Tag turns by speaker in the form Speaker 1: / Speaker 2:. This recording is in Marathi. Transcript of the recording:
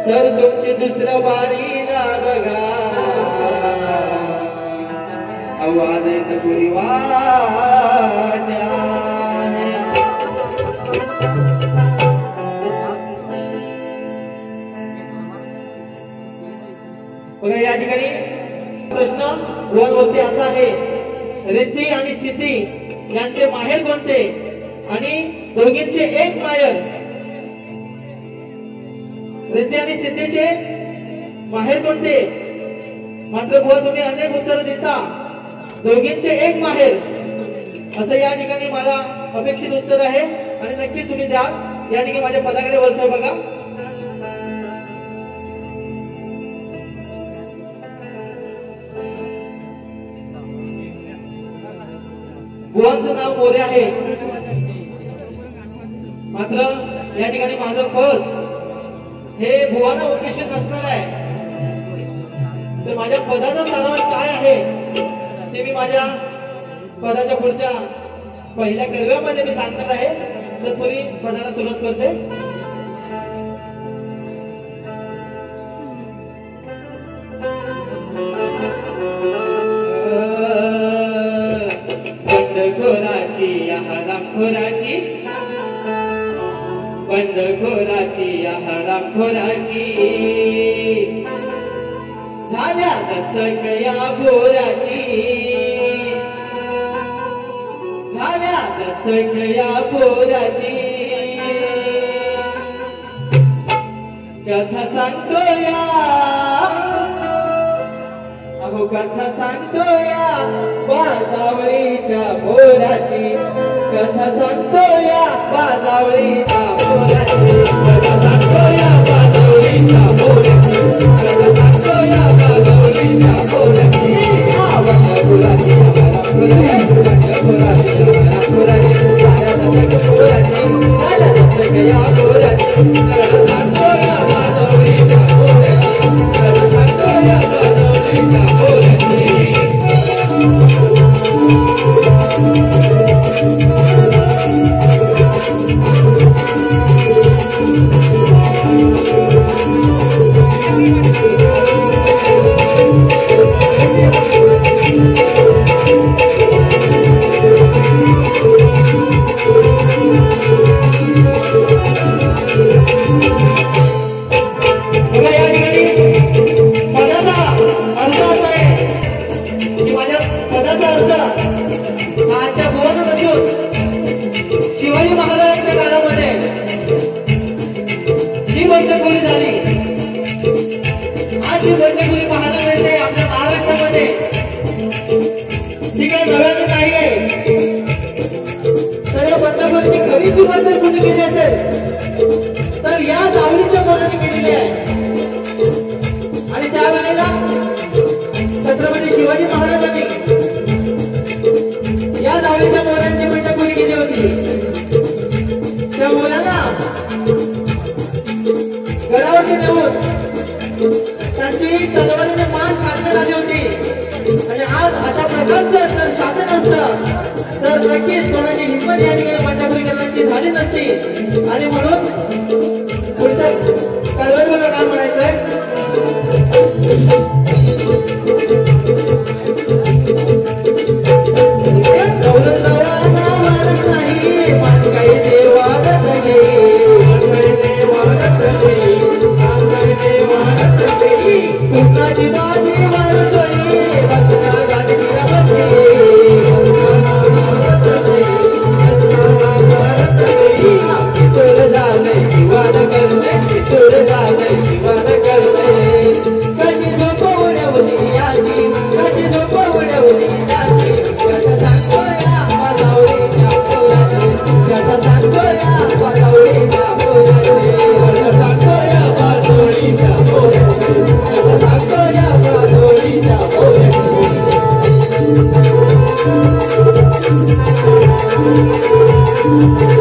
Speaker 1: तर तुमची दुसरं बारी ना बघा आवाज येत पुरी वाट्याने बघा या ठिकाणी प्रश्न वरती असा आहे रिद्धी आणि सिद्धी यांचे माहेर कोणते आणि दोघींचे एक माहेर रिद्धी आणि सिद्धीचे माहेर कोणते मात्र बुवा तुम्ही अनेक उत्तर देता दोघींचे एक माहेर असं या ठिकाणी मला अपेक्षित उत्तर आहे आणि नक्कीच तुम्ही द्या या ठिकाणी माझ्या पदाकडे वळतोय बघा बुवांचं नाव मोरे आहे मात्र या ठिकाणी माझं पद हे बुवांना उद्देशित असणार आहे तर माझ्या पदाचा सारांश काय आहे ते मी माझ्या पदाच्या पुढच्या पहिल्या कडव्यामध्ये मी सांगणार आहे तत्पूर्वी पदाला सुरुवात करते बंडखोराची हरामखोराची बंडखोराची हरामखोराची झाल्या दत्तक या बोराची झाल्या दत्तक या बोराची कथा सांगतो या अहो कथा सांगतो या बाजावळीच्या बोराची कथा सांगतो या बाजावळीच्या बोराची कथा सांगतो या बाजावळीच्या बोराची कथा सांगतो या बाजावळीच्या बोराची बंडखोराची बंडखोराची बंडखोराची झाल्या दत्तक या बोराची कथा सांगतो या बाजावळीच्या बोराची कथा सांगतो या बाजावळीच्या बोराची शिवाजी महाराजांच्या काळामध्ये जी बंडखोरी झाली आज जी बंडखोरी पाहायला मिळते आपल्या महाराष्ट्रामध्ये ती काही नव्याने नाही आहे तर या बंडखोरीची खरी सुरुवात जर कुठे केली असेल तर या जावळीच्या पोराने केलेली आहे आणि त्यावेळेला छत्रपती शिवाजी महाराजांनी या जावळीच्या पोरांची बंडखोरी केली होती त्या मुलांना गडावरती नेऊन त्यांची तलवारीने मान छाटण्यात आली होती आणि आज अशा प्रकारचं जर शासन असतं तर नक्कीच कोणाची हिंमत या ठिकाणी बंडखोरी करण्याची झाली नसती आणि म्हणून पुढच्या कळवळ बघा काय म्हणायचंय
Speaker 2: Thank you.